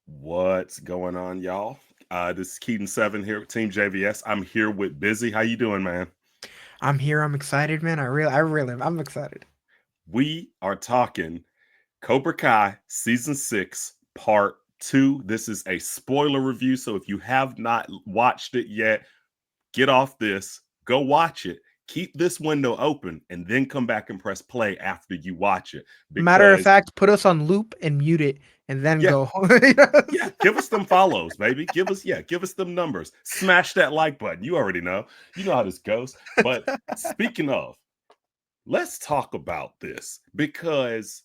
What's going on, y'all? This is Keaton7 here with TeamJVS. I'm here with Busy. How you doing, man? I'm here. I'm excited, man. I'm excited. We are talking Cobra Kai Season 6, Part 2. This is a spoiler review, so if you have not watched it yet, get off this, go watch it, keep this window open, and then come back and press play after you watch it. Matter of Because, fact, put us on loop and mute it, and then yeah, go. yeah, give us them follows, baby. Give us them numbers. Smash that like button. You already know. You know how this goes. But speaking of, let's talk about this because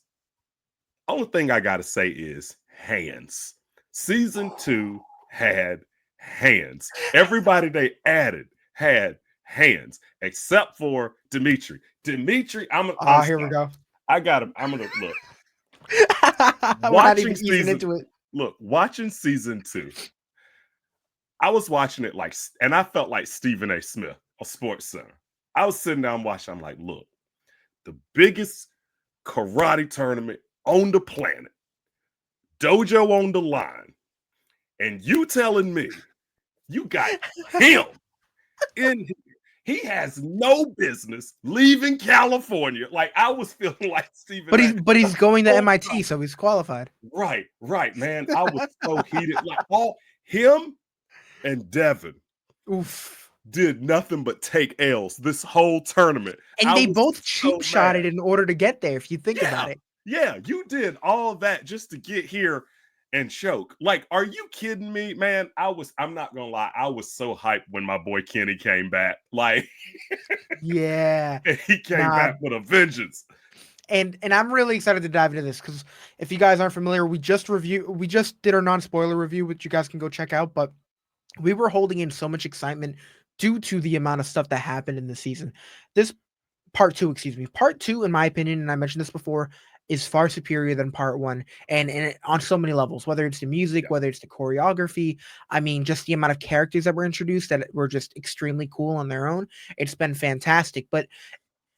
only thing I gotta say is hands. Season 2 had hands. Everybody they added had hands, except for Dimitri. Dimitri, I'm gonna Ah, here we stop. go. I got him. I'm gonna look. We're not Watching even easing season into it. watching season 2. I was watching it like, and I felt like Stephen A. Smith of Sports Center. I was sitting down watching. I'm like, look, the biggest karate tournament on the planet, dojo on the line, and you telling me you got him in here. He has no business leaving California. Like I was feeling like Stephen But A. he's the going to whole MIT, time. so he's qualified. Right, man. I was so heated. Like all him and Devin Oof. did nothing but take L's this whole tournament. And I they was both so cheap mad. shotted in order to get there. If you think about Yeah, it. yeah, you did all that just to get here and choke. Like, are you kidding me, man? I'm not gonna lie, I was so hyped when my boy Kenny came back. Like, Yeah. he came Nah. back with a vengeance. And I'm really excited to dive into this because if you guys aren't familiar, we just did our non-spoiler review, which you guys can go check out. But we were holding in so much excitement due to the amount of stuff that happened in the season. This part two, excuse me, part two, in my opinion, and I mentioned this before, is far superior than part one, on so many levels. Whether it's the music, Yeah, whether it's the choreography, I mean, just the amount of characters that were introduced that were just extremely cool on their own. It's been fantastic, but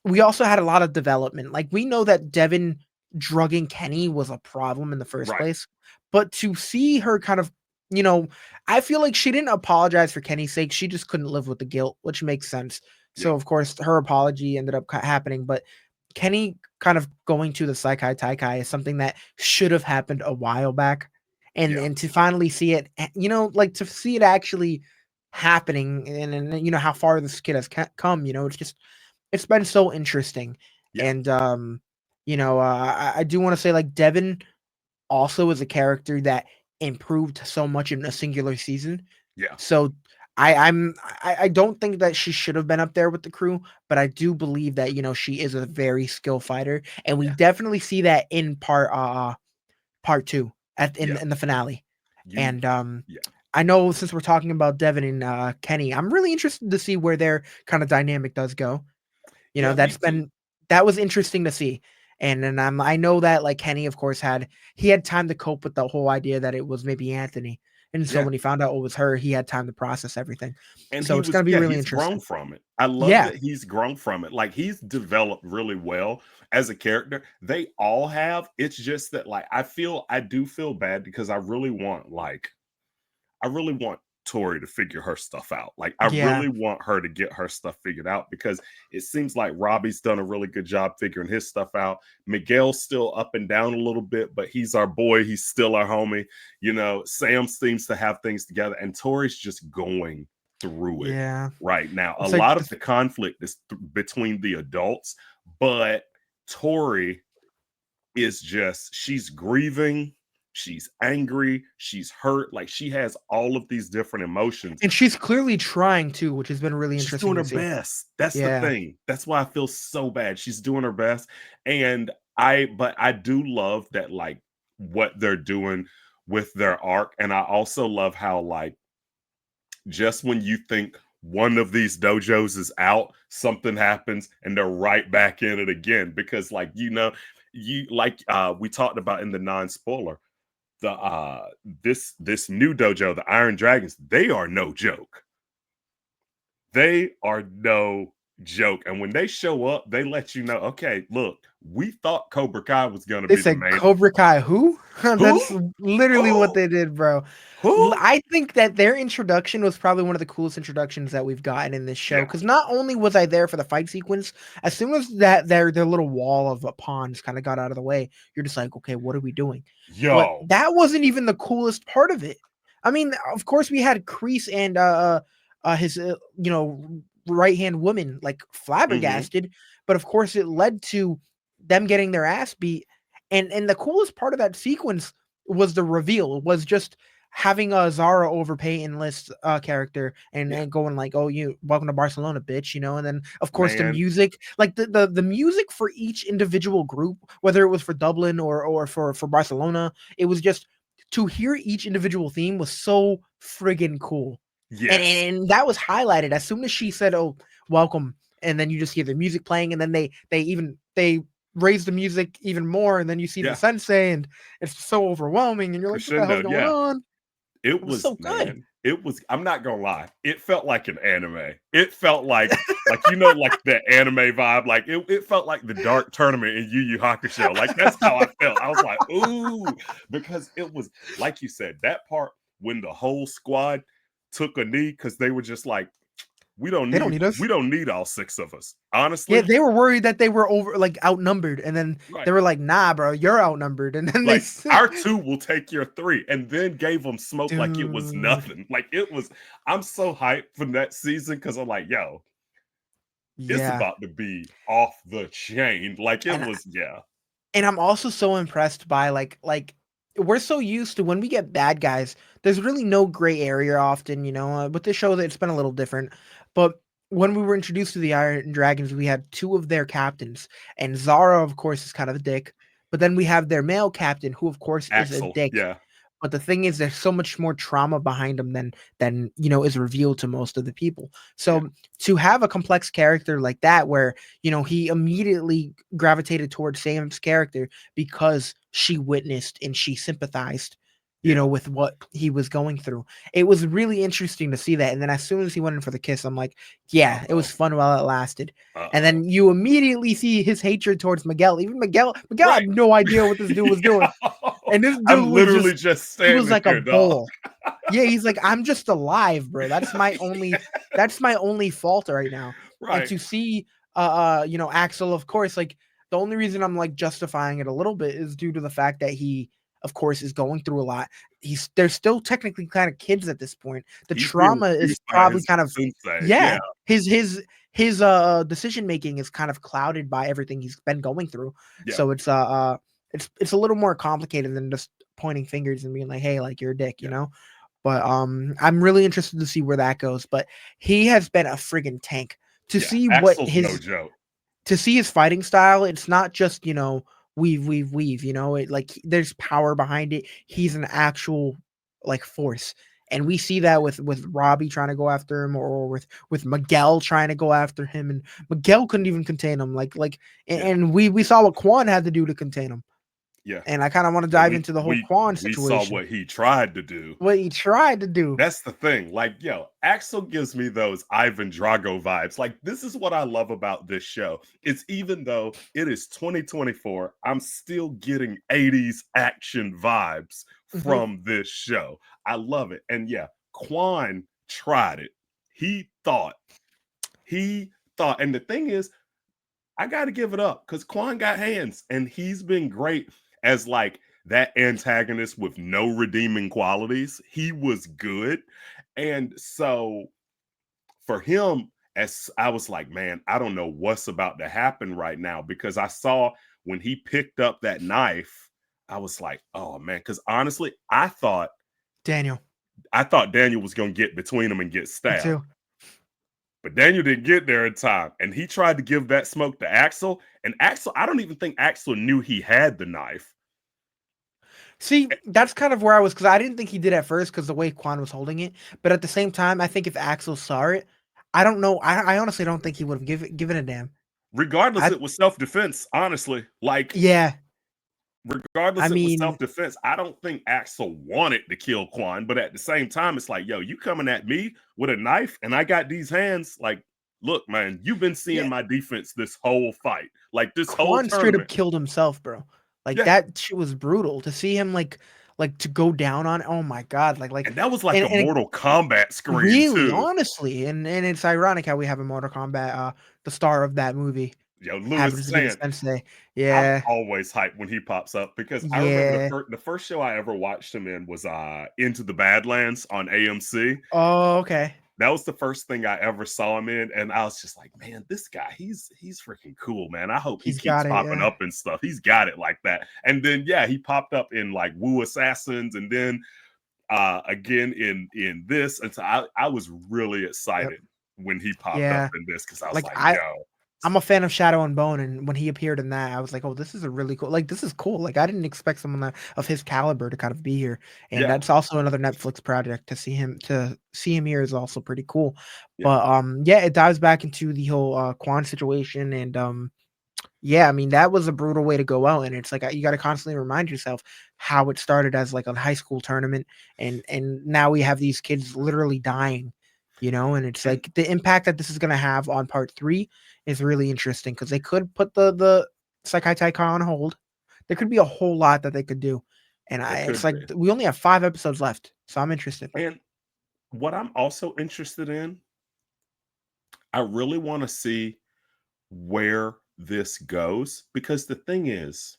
we also had a lot of development. Like we know that Devin drugging Kenny was a problem in the first right. place, but to see her kind of, you know, I feel like she didn't apologize for Kenny's sake. She just couldn't live with the guilt, which makes sense. Yeah, So of course her apology ended up happening, but Kenny kind of going to the Sekai Taikai is something that should have happened a while back, yeah, and to finally see it, like to see it actually happening, and how far this kid has come. It's been so interesting. yeah, And I do want to say like Devin also is a character that improved so much in a singular season. yeah, So I don't think that she should have been up there with the crew, but I do believe that she is a very skilled fighter, and we yeah, definitely see that in part two at in yeah. in the finale. You, And yeah, I know since we're talking about Devin and Kenny, I'm really interested to see where their kind of dynamic does go. yeah. Me too. That was interesting to see. And I know that like Kenny, of course, he had time to cope with the whole idea that it was maybe Anthony. And so Yeah. when he found out it was her, he had time to process everything. And So he it's was, gonna be yeah, really he's grown interesting. from it. I love Yeah. that he's grown from it. Like he's developed really well as a character. They all have. It's just that like I do feel bad because I really want Tori to figure her stuff out. Like I Yeah. really want her to get her stuff figured out because it seems like Robbie's done a really good job figuring his stuff out. Miguel's still up and down a little bit, but he's our boy. He's still our homie. Sam seems to have things together, and Tori's just going through it Yeah. right now. A It's like lot of this the conflict is between the adults, but Tori is just she's grieving, she's angry, she's hurt, like she has all of these different emotions. and she's clearly trying too, which has been really She's interesting doing to her see. best. That's the Yeah. thing. That's why I feel so bad. She's doing her best. And I do love that like what they're doing with their arc. And I also love how like just when you think one of these dojos is out, something happens and they're right back in it again. Because we talked about in the non-spoiler, the this new dojo, the Iron Dragons, they are no joke. They are no joke. And when they show up, they let you know, okay, look, we thought Cobra Kai was going to They be the said main. Cobra Kai who? That's Who? literally what Who? they did, bro. Who? I think that their introduction was probably one of the coolest introductions that we've gotten in this show. Yeah. Because not only was I there for the fight sequence, as soon as that their little wall of pawns kind of got out of the way, you're just like, okay, what are we doing? But Yo. that wasn't even the coolest part of it. I mean, of course, we had Kreese and his right hand woman like Hmm. flabbergasted, but of course, it led to them getting their ass beat. And the coolest part of that sequence was the reveal. It was just having a Zara overpay enlist character Yeah. and going like, "Oh, you welcome to Barcelona, bitch," and then of course the Man. music, like the music for each individual group, whether it was for Dublin or for Barcelona, it was just to hear each individual theme was so friggin' cool. And, Yes. and that was highlighted as soon as she said, "Oh, welcome," and then you just hear the music playing, and then they raise the music even more, and then you see the Yeah. sensei, and it's so overwhelming, and you're like, "What the hell's Crescendo. going Yeah. on?" It It was was, so good. man, it was, I'm not gonna lie, it felt like an anime. It felt like like the anime vibe. Like it felt like the dark tournament in Yu Yu Hakusho. Like that's how I felt. I was like, ooh, because it was like you said, that part when the whole squad took a knee because they were just like, They don't need us. we don't need all six of us. Yeah, Honestly, they were worried that they were outnumbered, and then right. they were like, "Nah, bro, you're outnumbered." And then Like our two will take your three, and then gave them smoke like it was dude, nothing. Like it was. I'm so hyped for that season because I'm like, yo, it's yeah, about to be off the chain. Like it and was, yeah, I'm also so impressed by we're so used to when we get bad guys, there's really no gray area often, with this show that it's been a little different. But when we were introduced to the Iron Dragons, we had two of their captains, and Zara, of course, is kind of a dick. But then we have their male captain, who of course is a Axel, dick. yeah, But the thing is, there's so much more trauma behind him than is revealed to most of the people. yeah, So to have a complex character like that, where he immediately gravitated towards Sam's character because she witnessed and she sympathized, yeah. with what he was going through. It was really interesting to see that. And then as soon as he went in for the kiss, I'm like, Uh yeah, it was oh, fun while it lasted. And oh. then you immediately see his hatred towards Miguel. Even Miguel Right. had no idea what this dude was doing. And this I'm dude was literally just just he was standing like a here, dog. bull. Yeah, he's like, "I'm just alive, bro. That's my only fault right now." And Right. to see Axel, of course, like the only reason I'm like justifying it a little bit is due to the fact that he of course is going through a lot. They're still technically kind of kids at this point. The He's being trauma is abused by probably his kind of sensei. Yeah, yeah, his decision making is kind of clouded by everything he's been going through. yeah, So it's a little more complicated than just pointing fingers and being like, "Hey, like you're a dick," yeah, But I'm really interested to see where that goes. But he has been a friggin' tank. To yeah. see what Axel's no his joke. to see his fighting style, it's not just weave. It like there's power behind it. He's an actual like force. And we see that with Robbie trying to go after him, or with Miguel trying to go after him, and Miguel couldn't even contain him. Yeah, And we saw what Quan had to do to contain him. yeah. And I kind of want to But dive into the whole Quan we saw situation. what he tried to do. What he tried to do. That's the thing. Like, yo, Axel gives me those Ivan Drago vibes. Like, this is what I love about this show. It's even though it is 2024, I'm still getting 80s action vibes Mhm. from this show. I love it. And yeah, Quan tried it. He thought, he thought. And the thing is, I got to give it up because Quan got hands and he's been great as like that antagonist with no redeeming qualities. He was good. And so for him, as I was like, man, I don't know what's about to happen right now because I saw when he picked up that knife, I was like, oh man, because honestly, Daniel. I thought Daniel was gonna get between them and get Me stabbed. too. But Daniel didn't get there in time, and he tried to give that smoke to Axel. And Axel, I don't even think Axel knew he had the knife. See, that's kind of where I was because I didn't think he did at first because the way Quan was holding it. But at the same time, I think if Axel saw it, I don't know. I honestly don't think he would have given a damn. Regardless, I it was self defense. Honestly, like Yeah. I regardless, it was self mean, defense. I don't think Axel wanted to kill Quan, but at the same time, it's like, yo, you coming at me with a knife, and I got these hands. Like, look, man, you've been seeing Yeah, my defense this whole fight, like this whole Quan straight up tournament. killed himself, bro. Like Yeah. that shit was brutal to see him like to go down on. Oh my god, And that was like and a and Mortal Kombat scream really, too. honestly, and it's ironic how we have a Mortal Kombat, the star of that movie Yo, Lewis happens to be the saying, sensei. I'm Yeah, always hyped when he pops up because I remember yeah. the first show I ever watched him in was Into the Badlands on AMC. Oh, okay. That was the first thing I ever saw him in, and I was just like, man, this guy, he's freaking cool, man. I hope he He's keeps got it. popping Yeah, up and stuff. He's got it like that. And then yeah, he popped up in like Wu Assassins, and then again in this. And so I was really yep, excited when he popped up yeah. in this because I was Like like, yo, I'm a fan of Shadow and Bone, and when he appeared in that, I was like, "Oh, this is a really cool. Like, this is cool. Like, I didn't expect someone of his caliber to kind of be here." And yeah, that's also another Netflix project to see him here is also pretty cool. yeah, But yeah, it dives back into the whole Quan situation, and yeah, I mean that was a brutal way to go out, and it's like you got to constantly remind yourself how it started as like a high school tournament, and now we have these kids literally dying, and it's and like the impact that this is gonna have on part 3 is really interesting because they could put the Sekai Taikai on hold. There could be a whole lot that they could do, and there it's could like be. we only have 5 episodes left, so I'm interested. And what I'm also interested in, I really want to see where this goes because the thing is,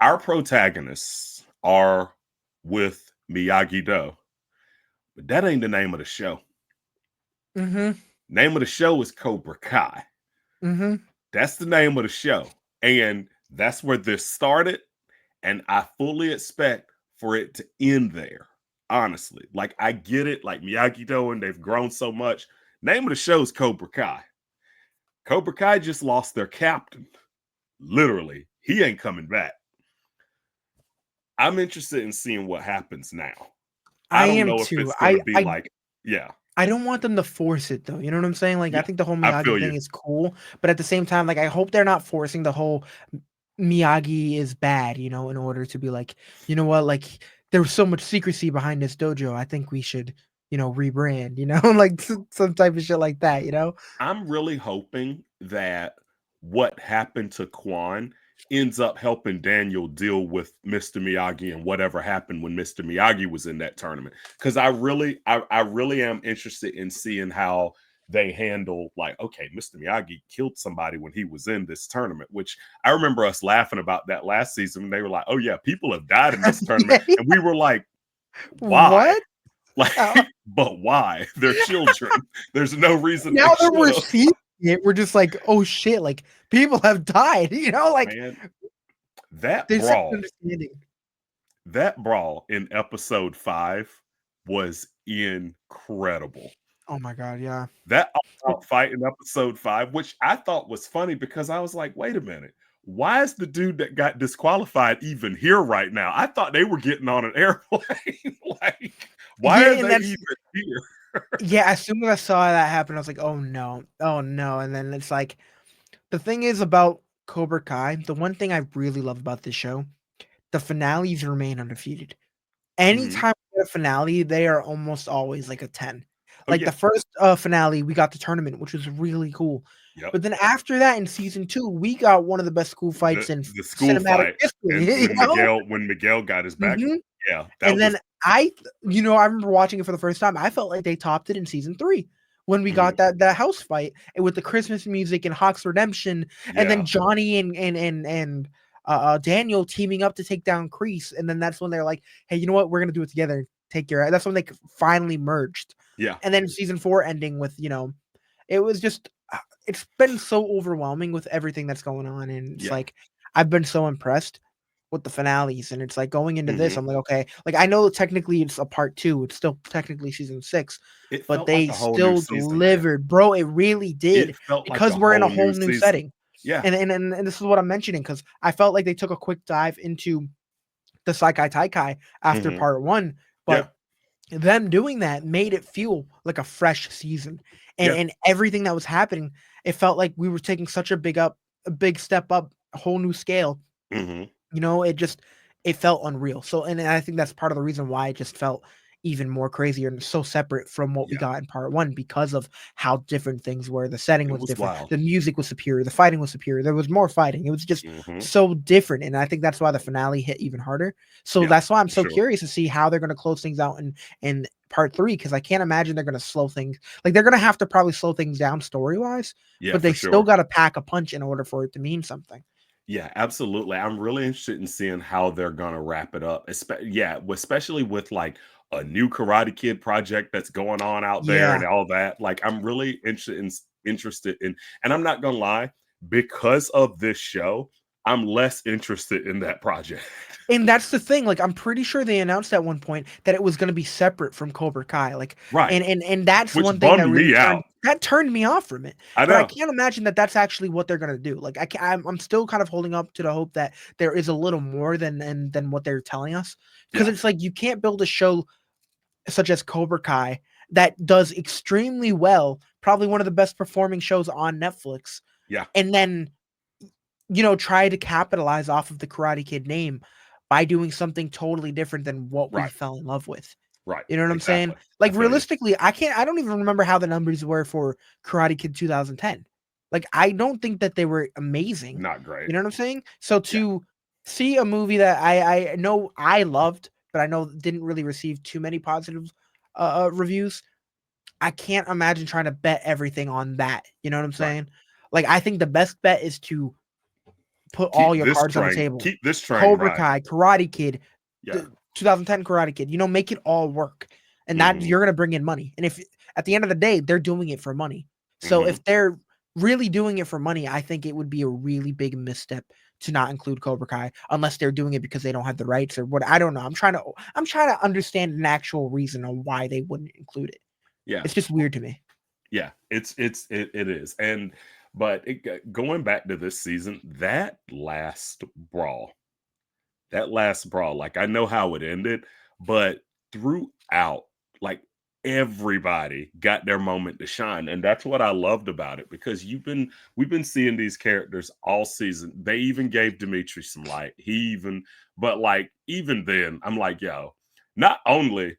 our protagonists are with Miyagi Do, but that ain't the name of the show. Mm-hmm. Name of the show is Cobra Kai. Mm-hmm. That's the name of the show. And that's where this started. And I fully expect for it to end there. Honestly. Like I get it, like Miyagi Do, and they've grown so much. Name of the show is Cobra Kai. Cobra Kai just lost their captain. Literally. He ain't coming back. I'm interested in seeing what happens now. I I don't am know if too. it's gonna be like, yeah, I don't want them to force it though. You know what I'm saying? Like I yeah, think the whole I Miyagi feel you. thing is cool, but at the same time, like I hope they're not forcing the whole Miyagi is bad, in order to be like, you know what, like there was so much secrecy behind this dojo. I think we should, rebrand, like some type of shit like that. I'm really hoping that what happened to Quan ends up helping Daniel deal with Mr. Miyagi and whatever happened when Mr. Miyagi was in that tournament. Because I really am interested in seeing how they handle like, okay, Mr. Miyagi killed somebody when he was in this tournament, which I remember us laughing about that last season. And they were like, oh yeah, people have died in this tournament. Yeah. And we were like, why? What? Like, Uh, but why? They're children. There's no reason now they that should we're have. seeing it, we're just like, oh shit, like people have died, like Man, that there's such an brawl, understanding. that brawl in episode 5 was incredible. Oh my god, yeah. That all-out fight in episode 5, which I thought was funny because I was like, "Wait a minute. Why is the dude that got disqualified even here right now? I thought they were getting on an airplane. Like, why Yeah, are and they that's even here?" yeah, as soon as I saw that happen, I was like, "Oh no. Oh no." And then it's like the thing is about Cobra Kai, the one thing I really love about this show, the finales remain undefeated. Mhm. Anytime we get a finale, they are almost always like a 10. Oh, Like the yeah. first finale, we got the tournament, which was really cool. Yep. But then after that, in season 2, we got one of the best school fights in The school cinematic fight history. and You know? When Miguel got his back, Mhm. yeah, And that was then I remember watching it for the first time. I felt like they topped it in season 3 when we got mhm. that house fight and with the Christmas music and Hawk's Redemption, and then Yeah, Johnny and Daniel teaming up to take down Kreese, and then that's when they're like, "Hey, you know what? We're gonna do it together. Take your." That's when they finally merged. yeah, And then season 4 ending with it was just it's been so overwhelming with everything that's going on, and it's yeah. like I've been so impressed with the finales, and it's like going into this, Mhm. I'm like, okay, like I know technically it's a part 2, it's still technically season 6, It but felt like they a whole new still season, man. delivered, bro. It really It did felt like because a we're in a whole whole new new season. setting, Yeah. and this is what I'm mentioning because I felt like they took a quick dive into the Sekai Taikai after Mhm. part 1, Yeah. but them doing that made it feel like a fresh season, and Yeah. and everything that was happening, it felt like we were taking such a big step up, a whole new scale. Mhm. It felt unreal. So, and I think that's part of the reason why it just felt even more crazier and so separate from what we Yeah, got in part one because of how different things were. The setting it was was different. wild. The music was superior. The fighting was superior. There was more fighting. It was just Hmm. so different. And I think that's why the finale hit even harder. So Yeah, that's why I'm for so sure. curious to see how they're going to close things out in part three, because I can't imagine they're going to slow things. Like they're going to have to probably slow things down story wise, Yeah, but for they still sure. got to pack a punch in order for it to mean something. Yeah, absolutely. I'm really interested in seeing how they're gonna wrap it up. Yeah, especially with like a new Karate Kid project that's going on out there Yeah. and all that. Like, I'm really interested in, and I'm not gonna lie, because of this show, I'm less interested in that project. And that's the thing, like, I'm pretty sure they announced at one point that it was gonna be separate from Cobra Kai, like, Right, and that's which one thing that bummed really me out. turned me off from it, I but I know. can't imagine that that's actually what they're gonna do, like, I'm still kind of holding up to the hope that there is a little more than what they're telling us, because Yeah, it's like, you can't build a show such as Cobra Kai that does extremely well, probably one of the best performing shows on Netflix, yeah, and then try to capitalize off of the Karate Kid name by doing something totally different than what we right, fell in love with. right. You know what I'm saying? Exactly. I Like feel you. realistically, I don't even remember how the numbers were for Karate Kid 2010. Like I don't think that they were amazing. Not great. You know what I'm saying? So Yeah, to see a movie that I know I loved, but I know didn't really receive too many positive reviews, I can't imagine trying to bet everything on that. You know what I'm right. saying? Like I think the best bet is to put all Keep your this cards on the train. table. Keep this train Cobra riding. Kai, Karate Kid, Yeah. the 2010 Karate Kid, make it all work. And that Hmm. you're gonna bring in money. And if at the end of the day, they're doing it for money. So Hmm. if they're really doing it for money, I think it would be a really big misstep to not include Cobra Kai unless they're doing it because they don't have the rights or what. I don't know. I'm trying to understand an actual reason on why they wouldn't include it. Yeah. It's just weird to me. Yeah, it is, and but going back to this season, that last brawl, like I know how it ended, but throughout, like everybody got their moment to shine, and that's what I loved about it because we've been seeing these characters all season. They even gave Dimitri some light. But like even then, I'm like, yo, not only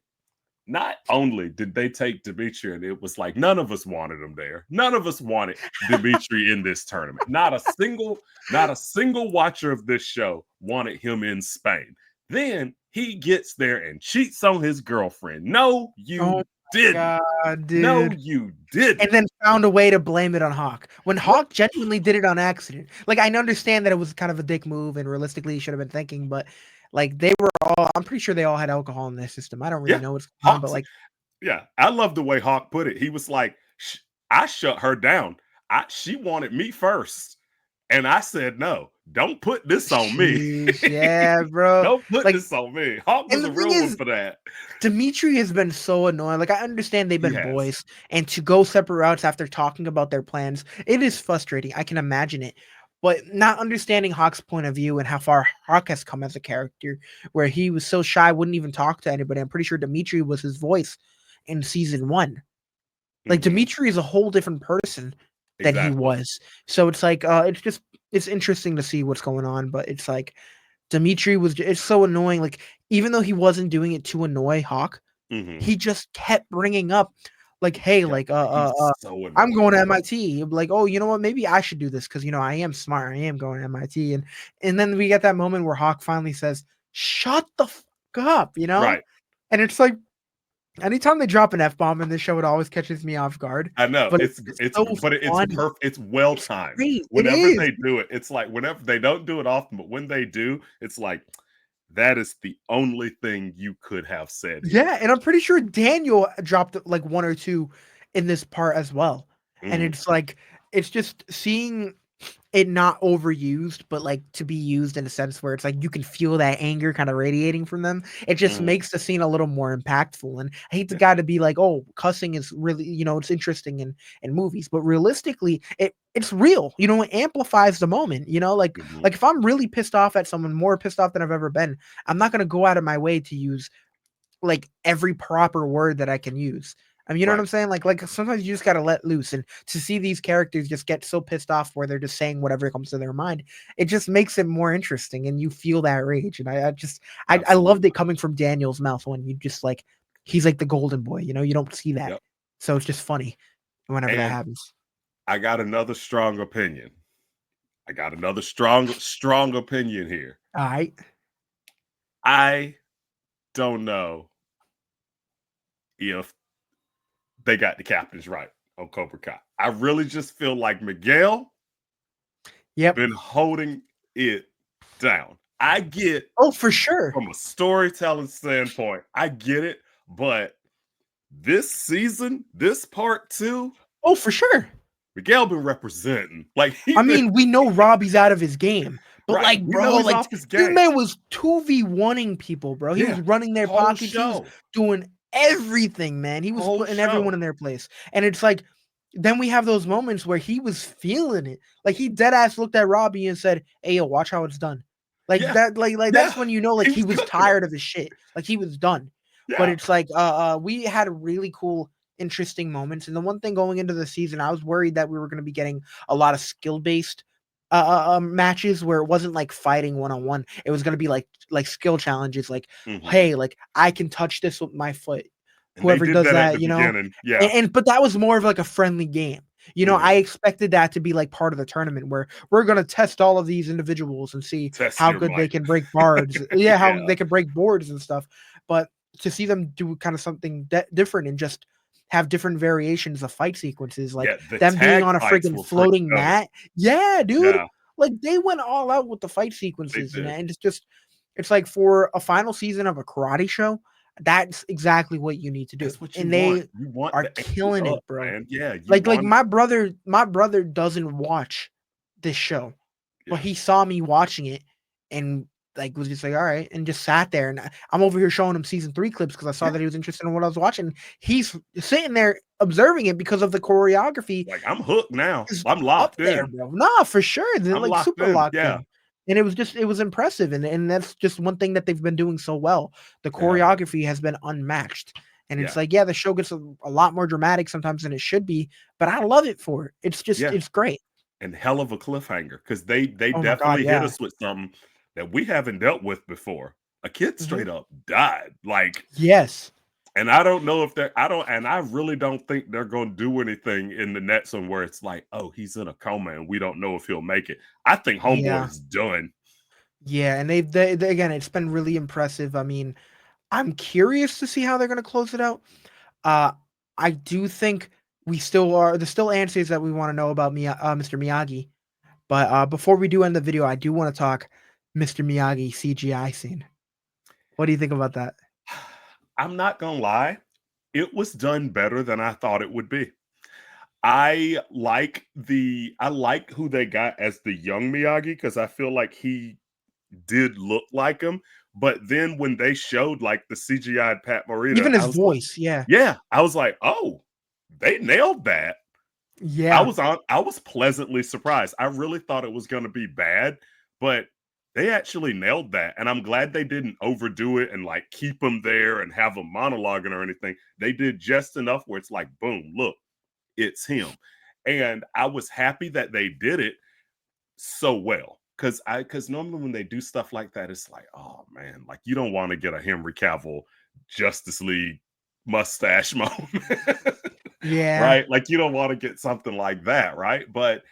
not only did they take Dimitri, and it was like none of us wanted him there. None of us wanted Dimitri in this tournament. Not a single watcher of this show wanted him in Spain. Then he gets there and cheats on his girlfriend. No, Oh you my didn't. god, No, dude. you And didn't. then found a way to blame it on Hawk. When What? Hawk genuinely did it on accident. Like I understand that it was kind of a dick move and realistically he should have been thinking, but like they were all I'm pretty sure they all had alcohol in their system. I don't really Yeah, know what's going on, but Hawks. like Yeah, I love the way Hawk put it. He was like, I shut her down. She wanted me first. And I said, no, don't put this on me. sheesh, yeah, bro. Don't put Like this on me. Hawk and was the a thing real one is for that. Dimitri has been so annoying. Like I understand they've He been has. boys and to go separate routes after talking about their plans, it is frustrating. I can imagine it. But not understanding Hawk's point of view and how far Hawk has come as a character, where he was so shy, wouldn't even talk to anybody. I'm pretty sure Dimitri was his voice in season one. Like Mhm. Dimitri is a whole different person than he Exactly. was. So it's like it's interesting to see what's going on, but it's like Dimitri it's so annoying. Like even though he wasn't doing it to annoy Hawk, Mhm. he just kept bringing up like, "Hey, Yeah. like, He's so I'm going annoying. to MIT." Like, "Oh, you know what? Maybe I should do this because I am smart. I am going to MIT." And then we get that moment where Hawk finally says, "Shut the fuck up," Right. And it's like anytime they drop an F bomb in this show, it always catches me off guard. I know. But It's it's it's so but it's funny. perfect. It's well It's timed. great. It Whenever is. they do it, it's like whenever they don't do it often, but when they do, it's like that is the only thing you could have said here. Yeah, and I'm pretty sure Daniel dropped like one or two in this part as well. And Mhm. it's like it's just seeing it not overused, but like to be used in a sense where it's like you can feel that anger kind of radiating from them. It just Mhm. makes the scene a little more impactful. And I hate the Yeah. guy to be like, oh, cussing is really, it's interesting in movies, but realistically, it's real. It amplifies the moment. Mhm. Like if I'm really pissed off at someone, more pissed off than I've ever been, I'm not gonna go out of my way to use like every proper word that I can use. I mean, you know what Right. I'm saying? Like sometimes you just gotta let loose, and to see these characters just get so pissed off where they're just saying whatever comes to their mind, it just makes it more interesting, and you feel that rage. And I loved it Absolutely. coming from Daniel's mouth when you just like he's like the golden boy. You know, you don't see that, Yep. so it's just funny whenever that And happens. I got another strong opinion. I got another strong opinion here. All right. I don't know if they got the captains right on Cobra Kai. I really just feel like Miguel Yep. been holding it down. I get Oh, for sure. from a storytelling standpoint, I get it, but this season, this part 2, Oh, for sure. Miguel been representing. Like he I been mean, we know Robbie's out of his game, but right. like, We know bro, he's like off his this game. man was 2v1ing people, bro. He Yeah. was running their Whole pockets. He was show. doing everything, man. He was Whole putting everyone show. in their place. And it's like, then we have those moments where he was feeling it. Like he dead ass looked at Robbie and said, "Hey, yo, watch how it's done." Like Yeah. that, like Yeah. that's when you know, like He he was was cooking him. tired of his shit. Like he was done. But Yeah. it's like, we had really cool, interesting moments. And the one thing going into the season, I was worried that we were going to be getting a lot of skill based matches where it wasn't like fighting one-on-one. It was going to be like skill challenges, like, Mhm. hey, like I can touch this with my foot. And they Whoever did does that at that, the you know. beginning. Yeah. And but that was more of like a friendly game. You know, I Mhm. expected that to be like part of the tournament where we're gonna test all of these individuals and see Test how your good they might. can break bards. Yeah, how Yeah. they can break boards and stuff. But to see them do kind of something different and just have different variations of fight sequences, like Yeah. The them being tag on a fights freaking were pretty floating dope. mat. Yeah, dude. Yeah. Like they went all out with the fight They sequences, did. man. It's just, it's like for a final season of a karate show, that's exactly what you need to do. That's what you And want. they You want are the ante killing up, it, bro. man. Yeah. You Like want my brother doesn't watch this show, but yeah. he saw me watching it and like was just like, all right, and just sat there. And I'm over here showing him season 3 clips because I saw Yeah. that he was interested in what I was watching. He's sitting there observing it because of the choreography Like I'm hooked now. is I'm up locked there, in. bro. Nah, for sure. They're I'm like locked super in. locked Yeah. in. And it was just, it was impressive. And that's just one thing that they've been doing so well. The They have been. choreography has been unmatched. And it's Yeah. like, yeah, the show gets a lot more dramatic sometimes than it should be, but I love it for it. It's just, Yeah. it's great. And hell of a cliffhanger because they Oh my god, definitely hit yeah. us with something that we haven't dealt with before. A kid Mhm. straight up died. Like, Yes. and I don't know if they're I don't and I really don't think they're gonna do anything in the next one where it's like, oh, he's in a coma and we don't know if he'll make it. I think Homeboy Yeah. is done. Yeah. And they again, it's been really impressive. I mean, I'm curious to see how they're gonna close it out. Uh, I do think we still are, there's still answers that we want to know about Mr. Miyagi. But before we do end the video, I do want to talk Mr. Miyagi CGI scene. What do you think about that? I'm not gonna lie, it was done better than I thought it would be. I like who they got as the young Miyagi because I feel like he did look like him. But then when they showed like the CGI'd Pat Morita, Even his voice, yeah. yeah, I was like, oh, they nailed that. Yeah. I was pleasantly surprised. I really thought it was gonna be bad, but they actually nailed that. And I'm glad they didn't overdo it and like keep him there and have him monologuing or anything. They did just enough where it's like, boom, look, it's him. And I was happy that they did it so well. Because normally when they do stuff like that, it's like, oh man, like you don't want to get a Henry Cavill Justice League mustache moment. Yeah. Right? Like you don't want to get something like that, right? But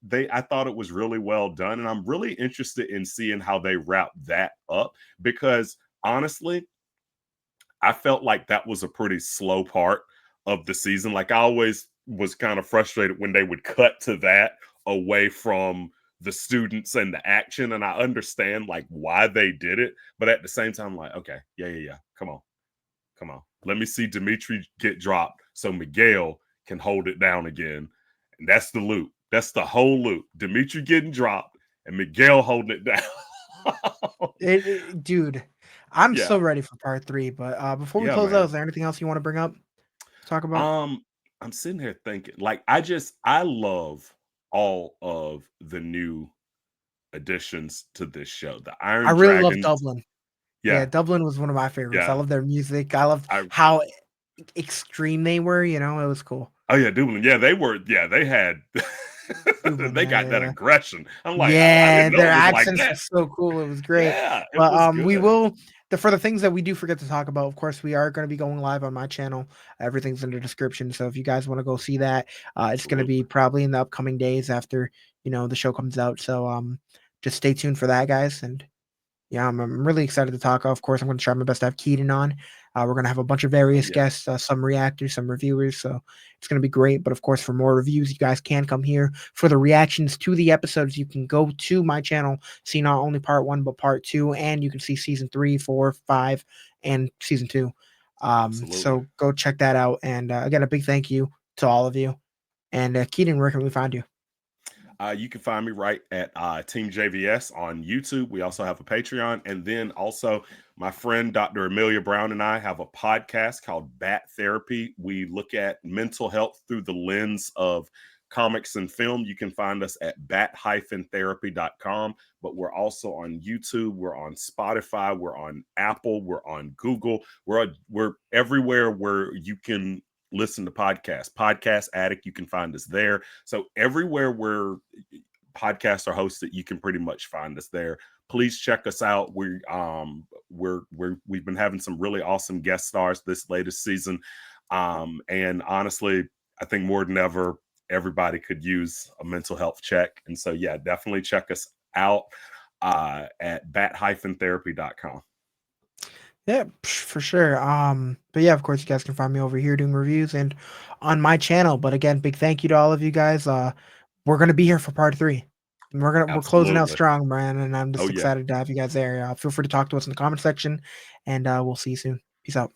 they I thought it was really well done. And I'm really interested in seeing how they wrap that up because honestly, I felt like that was a pretty slow part of the season. Like I always was kind of frustrated when they would cut to that away from the students and the action. And I understand like why they did it, but at the same time, I'm like, okay, yeah. Come on. Come on. Let me see Dimitri get dropped so Miguel can hold it down again. And that's the loop. That's the whole loop. Dimitri getting dropped and Miguel holding it down. Dude, I'm Yeah. so ready for part 3. But before we Yeah, close out, man. is there anything else you want to bring up? Talk about? Um, I'm sitting here thinking, like, I love all of the new additions to this show. The I Iron really love Dragons, Dublin. Yeah, yeah, Dublin was one of my favorites. I yeah. love their music. I loved I how extreme they were, you know, it was cool. oh yeah, Dublin. Yeah, they were. Yeah, they had. Dublin, they got that yeah. aggression. I'm like, oh, I Yeah, didn't know their it was like accents were that. so cool, it was great. Yeah, it But, was we good. will for the things that we do forget to talk about, of course, we are going to be going live on my channel. Everything's in the description. So if you guys want to go see that, it's going to be Absolutely. probably in the upcoming days after, the show comes out. So just stay tuned for that, guys. And yeah, I'm really excited to talk. Of course, I'm going to try my best to have Keaton on. We're going to have a bunch of Oh various yeah, guests, some reactors, some reviewers. So it's going to be great. But of course, for more reviews, you guys can come here. For the reactions to the episodes, you can go to my channel, see not only part one, but part two. And you can see season 3, 4, 5, and season 2. absolutely. So go check that out. And again, a big thank you to all of you. And Keaton, where can we find you? You can find me right at TeamJVS on YouTube. We also have a Patreon. And then also, my friend Dr. Amelia Brown and I have a podcast called Bat Therapy. We look at mental health through the lens of comics and film. You can find us at bat-therapy.com. But we're also on YouTube. We're on Spotify. We're on Apple. We're on Google. We're everywhere where you can listen to podcasts. Podcast Addict, you can find us there. So everywhere where podcasts are hosted, you can pretty much find us there. Please check us out. We've been having some really awesome guest stars this latest season. And honestly, I think more than ever, everybody could use a mental health check. And so yeah, definitely check us out at bat-therapy.com. Yeah, for sure. But yeah, of course, you guys can find me over here doing reviews and on my channel. But again, big thank you to all of you guys. We're gonna be here for part 3. And we're closing out Absolutely. strong, man, and I'm Oh just yeah. excited to have you guys there. Feel free to talk to us in the comment section, and we'll see you soon. Peace out.